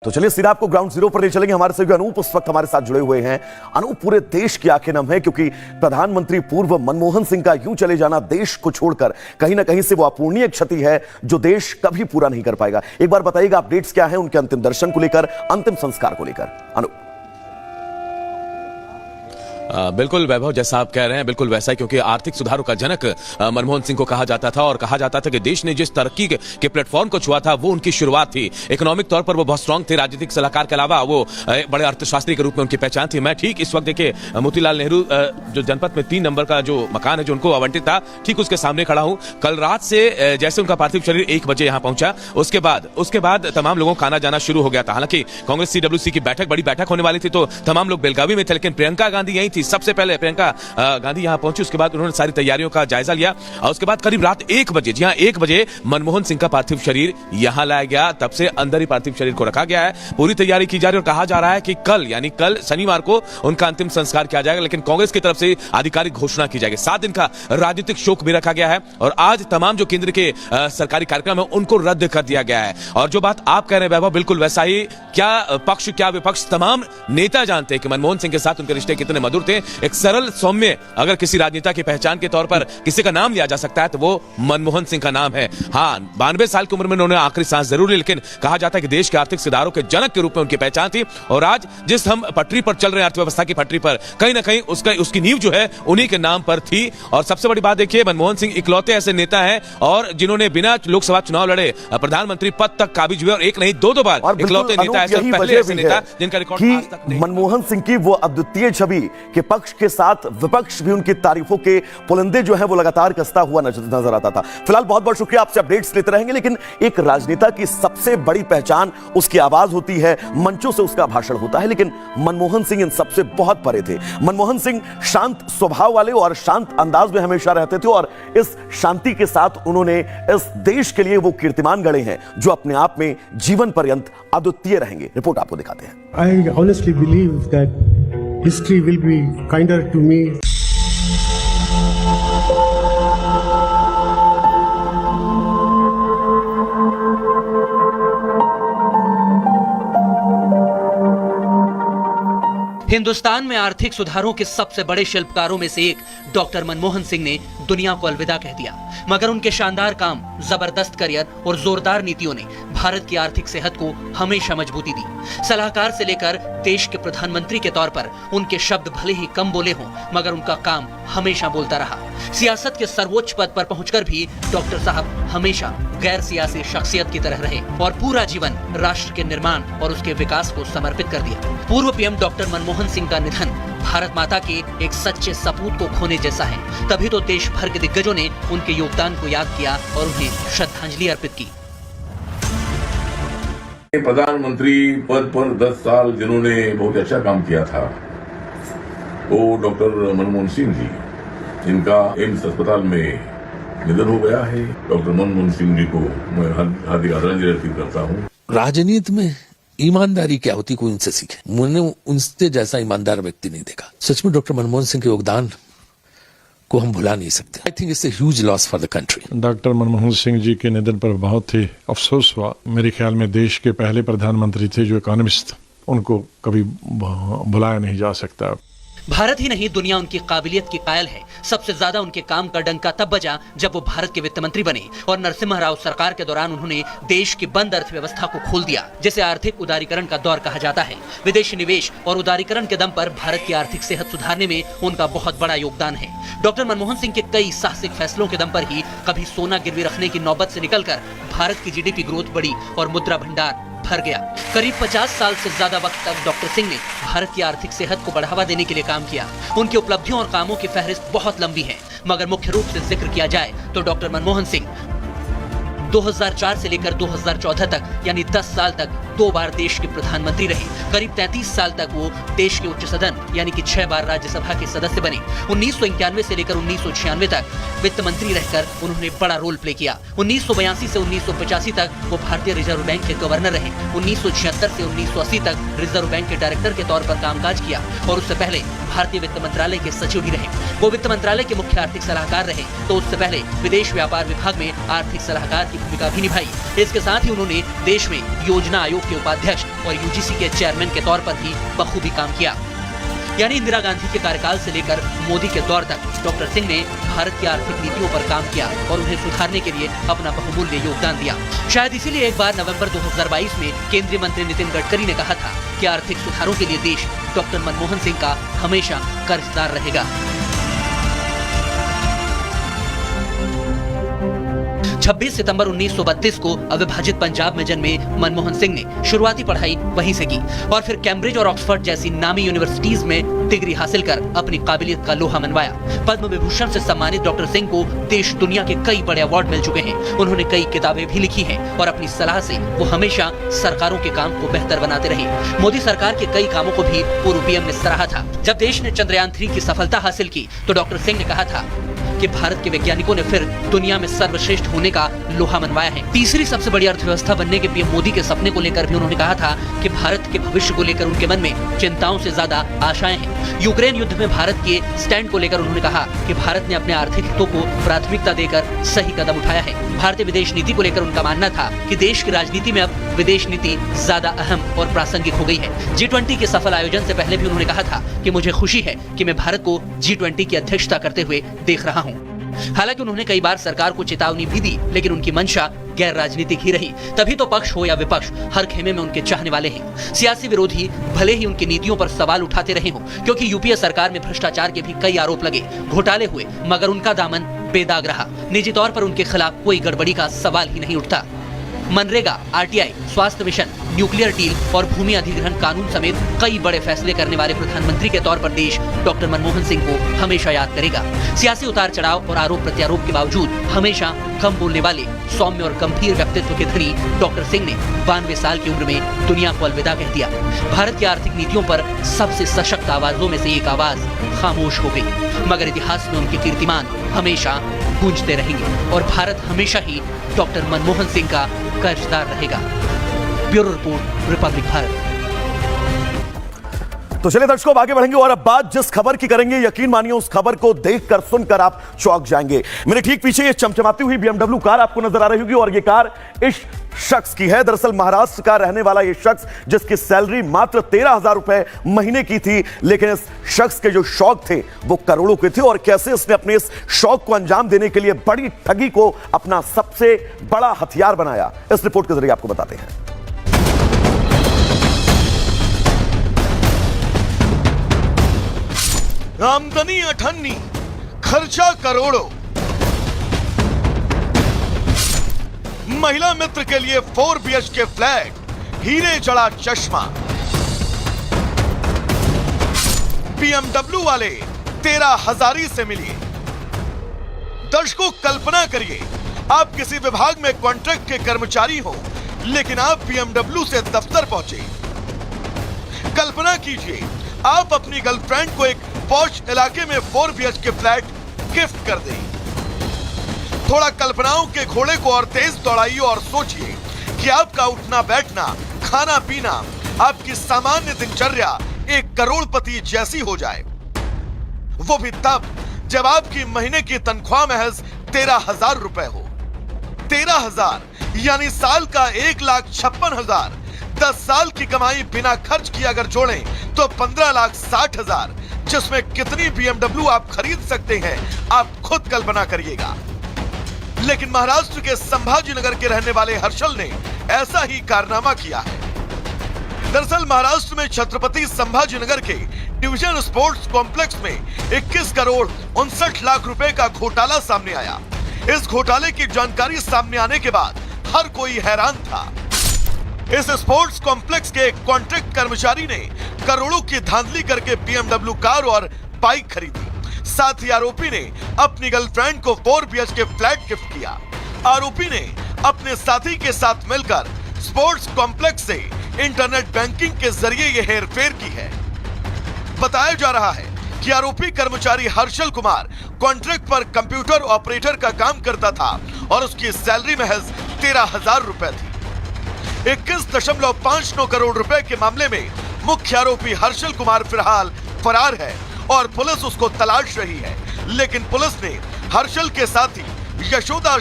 तो चलिए सीधा आपको ग्राउंड जीरो पर ले चलेंगे। हमारे सहयोगी अनूप उस वक्त हमारे साथ जुड़े हुए हैं। अनूप, पूरे देश की आंखें नम है क्योंकि प्रधानमंत्री पूर्व मनमोहन सिंह का यूं चले जाना देश को छोड़कर कहीं ना कहीं से वो अपूरणीय क्षति है जो देश कभी पूरा नहीं कर पाएगा। एक बार बताइएगा अपडेट्स क्या है उनके अंतिम दर्शन को लेकर, अंतिम संस्कार को लेकर। अनूप। बिल्कुल वैभव, जैसा आप कह रहे हैं बिल्कुल वैसा ही, क्योंकि आर्थिक सुधारों का जनक मनमोहन सिंह को कहा जाता था और कहा जाता था कि देश ने जिस तरक्की के प्लेटफॉर्म को छुआ था वो उनकी शुरुआत थी। इकोनॉमिक तौर पर वो बहुत स्ट्रांग थे, राजनीतिक सलाहकार के अलावा वो बड़े अर्थशास्त्री के रूप में उनकी पहचान थी। मैं ठीक इस वक्त देखिए मोतीलाल नेहरू जो जनपद में 3 नंबर का जो मकान है जो उनको आवंटित था, ठीक उसके सामने खड़ा हूं। कल रात से जैसे उनका पार्थिव शरीर 1 बजे यहां पहुंचा, उसके बाद तमाम लोगों का आना जाना शुरू हो गया था। हालांकि कांग्रेस CWC की बड़ी बैठक होने वाली थी तो तमाम लोग बेलगावी में थे, लेकिन प्रियंका गांधी यही थी। सबसे पहले प्रियंका गांधी यहां पहुंची, उसके बाद उन्होंने सारी तैयारियों का जायजा लिया और उसके बाद करीब रात 1 बजे, जी हां 1 बजे मनमोहन सिंह का पार्थिव शरीर यहां लाया गया। तब से अंदर ही पार्थिव शरीर को रखा गया है, पूरी तैयारी की जा रही है और कहा जा रहा है कि कल यानी कल शनिवार को उनका अंतिम संस्कार किया जाएगा, लेकिन कांग्रेस की तरफ से आधिकारिक घोषणा की जाएगी। 7 दिन का राजनीतिक शोक भी रखा गया है और आज तमाम जो केंद्र के सरकारी कार्यक्रम है उनको रद्द कर दिया गया है। और जो बात आप कह रहे हैं वैभव, बिल्कुल वैसा ही, क्या पक्ष क्या विपक्ष तमाम नेता जानते हैं कि मनमोहन सिंह के साथ उनके रिश्ते कितने मधुर थे। एक सरल सौम्य अगर किसी राजनेता की पहचान के तौर पर किसी का नाम लिया जा सकता है तो वो मनमोहन सिंह का नाम है। हाँ, 92 साल की उम्र में उन्होंने आखिरी सांस जरूर ली, लेकिन कहा जाता है कि देश के आर्थिक सुधारों के जनक के रूप में उनकी पहचान थी। और आज जिस हम पटरी पर चल रहे हैं, अर्थव्यवस्था की पटरी पर, कहीं ना कहीं उसकी नींव जो है उन्हीं के नाम पर थी। और सबसे बड़ी बात देखिए, मनमोहन सिंह इकलौते ऐसे नेता हैं और जिन्होंने बिना लोकसभा चुनाव लड़े प्रधानमंत्री पद तक काबिज हुए और एक नहीं दो बार इकलौते नेता ऐसे, पहले ऐसे नेता जिनका रिकॉर्ड आज तक नहीं। मनमोहन सिंह की वो अद्वितीय छवि के पक्ष के साथ विपक्ष भी उनकी तारीफों के पुलंदे जो है वो लगातार कसता हुआ नजर आता था। फिलहाल बहुत बहुत शुक्रिया, आपसे अपडेट्स लेते रहेंगे। लेकिन एक राजनेता की सबसे बड़ी पहचान उसकी आवाज होती है, मंचों से उसका भाषण होता है, लेकिन मनमोहन सिंह इन सबसे बहुत परे थे। मनमोहन सिंह शांत स्वभाव वाले और शांत अंदाज में हमेशा रहते थे और इस शांति के साथ उन्होंने इस देश के लिए वो कीर्तिमान गढ़े हैं जो अपने आप में जीवन पर्यंत अद्वितीय रहेंगे। रिपोर्ट आपको दिखाते हैं। I honestly believe that history will be kinder to me. Hindustan में आर्थिक सुधारों के सबसे बड़े शिल्पकारों में से एक डॉक्टर मनमोहन सिंह ने दुनिया को अलविदा कह दिया, मगर उनके शानदार काम, जबरदस्त करियर और जोरदार नीतियों ने भारत की आर्थिक सेहत को हमेशा मजबूती दी। सलाहकार से लेकर देश के प्रधानमंत्री के तौर पर उनके शब्द भले ही कम बोले हों, मगर उनका काम हमेशा बोलता रहा। सियासत के सर्वोच्च पद पर पहुंचकर भी डॉक्टर साहब हमेशा गैर सियासी शख्सियत की तरह रहे और पूरा जीवन राष्ट्र के निर्माण और उसके विकास को समर्पित कर दिया। पूर्व PM डॉक्टर मनमोहन सिंह का निधन भारत माता के एक सच्चे सपूत को खोने जैसा है। तभी तो देश भर के दिग्गजों ने उनके योगदान को याद किया और उन्हें श्रद्धांजलि अर्पित की। प्रधानमंत्री पद पर 10 साल जिन्होंने बहुत अच्छा काम किया था वो डॉक्टर मनमोहन सिंह जी, जिनका एम्स अस्पताल में निधन हो गया है। डॉक्टर मनमोहन सिंह जी को मैं हार्दिक आदरांजलि अर्पित करता हूँ। राजनीति में ईमानदारी क्या होती, कोई उनसे सीखे। मैंने उनसे जैसा ईमानदार व्यक्ति नहीं देखा। सच में डॉक्टर मनमोहन सिंह के योगदान को हम भुला नहीं सकते। I think it's a huge loss for the country. Doctor Manmohan Singh ji के निधन पर बहुत ही अफसोस हुआ। मेरे ख्याल में देश के पहले प्रधानमंत्री थे जो इकोनॉमिस्ट, उनको कभी भुलाया नहीं जा सकता। भारत ही नहीं, दुनिया उनकी काबिलियत की कायल है। सबसे ज्यादा उनके काम का डंका तब बजा जब वो भारत के वित्त मंत्री बने और नरसिम्हा राव सरकार के दौरान उन्होंने देश की बंद अर्थव्यवस्था को खोल दिया, जिसे आर्थिक उदारीकरण का दौर कहा जाता है। विदेशी निवेश और उदारीकरण के दम पर भारत की आर्थिक सेहत सुधारने में उनका बहुत बड़ा योगदान है। डॉक्टर मनमोहन सिंह के कई साहसिक फैसलों के दम पर ही कभी सोना गिरवी रखने की नौबत से निकलकर भारत की GDP ग्रोथ बढ़ी और मुद्रा भंडार भर गया। करीब 50 साल से ज्यादा वक्त तक डॉक्टर सिंह ने भारत की आर्थिक सेहत को बढ़ावा देने के लिए काम किया। उनकी उपलब्धियों और कामों की फहरिस्त बहुत लंबी है, मगर मुख्य रूप से जिक्र किया जाए तो डॉक्टर मनमोहन सिंह 2004 से लेकर 2014 तक यानी 10 साल तक 2 बार देश के प्रधानमंत्री रहे। करीब 33 साल तक वो देश के उच्च सदन यानी कि 6 बार राज्यसभा के सदस्य बने। 1991 से लेकर 1996 तक वित्त मंत्री रहकर उन्होंने बड़ा रोल प्ले किया। 1982 से 1985 तक वो भारतीय रिजर्व बैंक के गवर्नर रहे। 1976 से 1980 तक रिजर्व बैंक के डायरेक्टर के तौर पर कामकाज किया और उससे पहले भारतीय वित्त मंत्रालय के सचिव भी रहे। वो वित्त मंत्रालय के मुख्य आर्थिक सलाहकार रहे तो उससे पहले विदेश व्यापार विभाग में आर्थिक सलाहकार की भूमिका भी निभाई। इसके साथ ही उन्होंने देश में योजना आयोग के उपाध्यक्ष और यूजीसी के चेयरमैन के तौर पर भी बखूबी काम किया। यानी इंदिरा गांधी के कार्यकाल से लेकर मोदी के दौर तक डॉक्टर सिंह ने भारत की आर्थिक नीतियों पर काम किया और उन्हें सुधारने के लिए अपना बहुमूल्य योगदान दिया। शायद इसीलिए एक बार नवंबर 2022 में केंद्रीय मंत्री नितिन गडकरी ने कहा था कि आर्थिक सुधारों के लिए देश डॉक्टर मनमोहन सिंह का हमेशा कर्जदार रहेगा। 26 सितंबर 1932 को अविभाजित पंजाब में जन्मे मनमोहन सिंह ने शुरुआती पढ़ाई वहीं से की और फिर कैम्ब्रिज और ऑक्सफोर्ड जैसी नामी यूनिवर्सिटीज में डिग्री हासिल कर अपनी काबिलियत का लोहा मनवाया। पद्म विभूषण से सम्मानित डॉक्टर सिंह को देश दुनिया के कई बड़े अवार्ड मिल चुके हैं। उन्होंने कई किताबें भी लिखी हैं और अपनी सलाह से वो हमेशा सरकारों के काम को बेहतर बनाते रहे। मोदी सरकार के कई कामों को भी पूर्व पीएम ने सराहा था। जब देश ने चंद्रयान 3 की सफलता हासिल की तो डॉक्टर सिंह ने कहा था कि भारत के वैज्ञानिकों ने फिर दुनिया में सर्वश्रेष्ठ होने का लोहा मनवाया है। तीसरी सबसे बड़ी अर्थव्यवस्था बनने के पीएम मोदी के सपने को लेकर भी उन्होंने कहा था कि भारत के भविष्य को लेकर उनके मन में चिंताओं से ज्यादा आशाएं हैं। यूक्रेन युद्ध में भारत के स्टैंड को लेकर उन्होंने कहा कि भारत ने अपने आर्थिक हितों को प्राथमिकता देकर सही कदम उठाया है। भारतीय विदेश नीति को लेकर उनका मानना था कि देश की राजनीति में अब विदेश नीति ज्यादा अहम और प्रासंगिक हो गई है। G20 के सफल आयोजन से पहले भी उन्होंने कहा था कि मुझे खुशी है कि मैं भारत को G20 की अध्यक्षता करते हुए देख रहा हूँ। हालांकि उन्होंने कई बार सरकार को चेतावनी भी दी, लेकिन उनकी मंशा गैर राजनीतिक ही रही। तभी तो पक्ष हो या विपक्ष, हर खेमे में उनके चाहने वाले हैं। सियासी विरोधी भले ही उनकी नीतियों पर सवाल उठाते रहे हों, क्योंकि यूपीए सरकार में भ्रष्टाचार के भी कई आरोप लगे, घोटाले हुए, मगर उनका दामन बेदाग रहा। निजी तौर पर उनके खिलाफ कोई गड़बड़ी का सवाल ही नहीं उठता। मनरेगा, आरटीआई, स्वास्थ्य मिशन, न्यूक्लियर डील और भूमि अधिग्रहण कानून समेत कई बड़े फैसले करने वाले प्रधानमंत्री के तौर पर देश डॉक्टर मनमोहन सिंह को हमेशा याद करेगा। सियासी उतार चढ़ाव और आरोप प्रत्यारोप के बावजूद हमेशा कम बोलने वाले, सौम्य और गंभीर व्यक्तित्व के धनी डॉक्टर सिंह ने 92 साल की उम्र में दुनिया को अलविदा कह दिया। भारत की आर्थिक नीतियों पर सबसे सशक्त आवाजों में से एक आवाज खामोश हो गई, मगर इतिहास में उनके कीर्तिमान हमेशा गूंजते रहेंगे और भारत हमेशा ही डॉक्टर मनमोहन सिंह का कर्जदार रहेगा। Bureau report, Republic Bharat. तो चलिए दर्शकों, आगे बढ़ेंगे और अब बात जिस खबर की करेंगे, यकीन मानिए उस खबर को देखकर सुनकर आप चौंक जाएंगे। मेरे ठीक पीछे ये चमचमाती हुई BMW कार आपको नजर आ रही होगी और ये कार इस शख्स की है। दरअसल महाराष्ट्र का रहने वाला ये शख्स, जिसकी सैलरी मात्र 13,000 रुपए महीने की थी, लेकिन इस शख्स के जो शौक थे वो करोड़ों के थे और कैसे इसने अपने इस शौक को अंजाम देने के लिए बड़ी ठगी को अपना सबसे बड़ा हथियार बनाया, इस रिपोर्ट के जरिए आपको बताते हैं। आमदनी 98, खर्चा करोड़ों। महिला मित्र के लिए 4 BHK फ्लैट, हीरे जड़ा चश्मा। BMW वाले 13,000 से मिलिए। दर्शकों, कल्पना करिए, आप किसी विभाग में कॉन्ट्रैक्ट के कर्मचारी हो, लेकिन आप BMW से दफ्तर पहुंचे। कल्पना कीजिए, आप अपनी गर्लफ्रेंड को एक पॉश इलाके में 4 BHK फ्लैट गिफ्ट कर दें। थोड़ा कल्पनाओं के घोड़े को और तेज दौड़ाइए और सोचिए कि आपका उठना बैठना, खाना पीना, आपकी सामान्य दिनचर्या एक करोड़पति जैसी हो जाए। वो भी तब जब आपकी महीने की तनख्वाह महज 13,000 रुपए हो। 13,000 यानी साल का 1,56,000। 10 साल की कमाई बिना खर्च किए अगर जोड़ें तो 15,60,000, जिसमें कितनी BMW आप खरीद सकते हैं, आप खुद कल्पना करिएगा। लेकिन महाराष्ट्र के संभाजी नगर के रहने वाले हर्षल ने ऐसा ही कारनामा किया है। दरअसल महाराष्ट्र में छत्रपति संभाजी नगर के डिवीजन स्पोर्ट्स कॉम्प्लेक्स में 21 करोड़ 59 लाख रुपए का घोटाला सामने आया। इस घोटाले की जानकारी सामने आने के बाद हर कोई हैरान था। इस स्पोर्ट्स कॉम्प्लेक्स के कॉन्ट्रैक्ट कर्मचारी ने करोड़ों की धांधली करके BMW कार और बाइक खरीदी। साथ ही आरोपी ने अपनी गर्लफ्रेंड को 4 BHK फ्लैट गिफ्ट किया। आरोपी ने अपने साथी के साथ मिलकर स्पोर्ट्स कॉम्प्लेक्स से इंटरनेट बैंकिंग के जरिए यह हेरफेर की है। बताया जा रहा है कि आरोपी कर्मचारी हर्षल कुमार कॉन्ट्रैक्ट पर कंप्यूटर ऑपरेटर का काम करता था और उसकी सैलरी महज 13,000 रुपए थी। 21.59 करोड़ रुपए के मामले में मुख्य आरोपी हर्षल कुमार फिलहाल फरार है और पुलिस उसको तलाश रही है। लेकिन पुलिस ने हर्षल के साथी यशोदा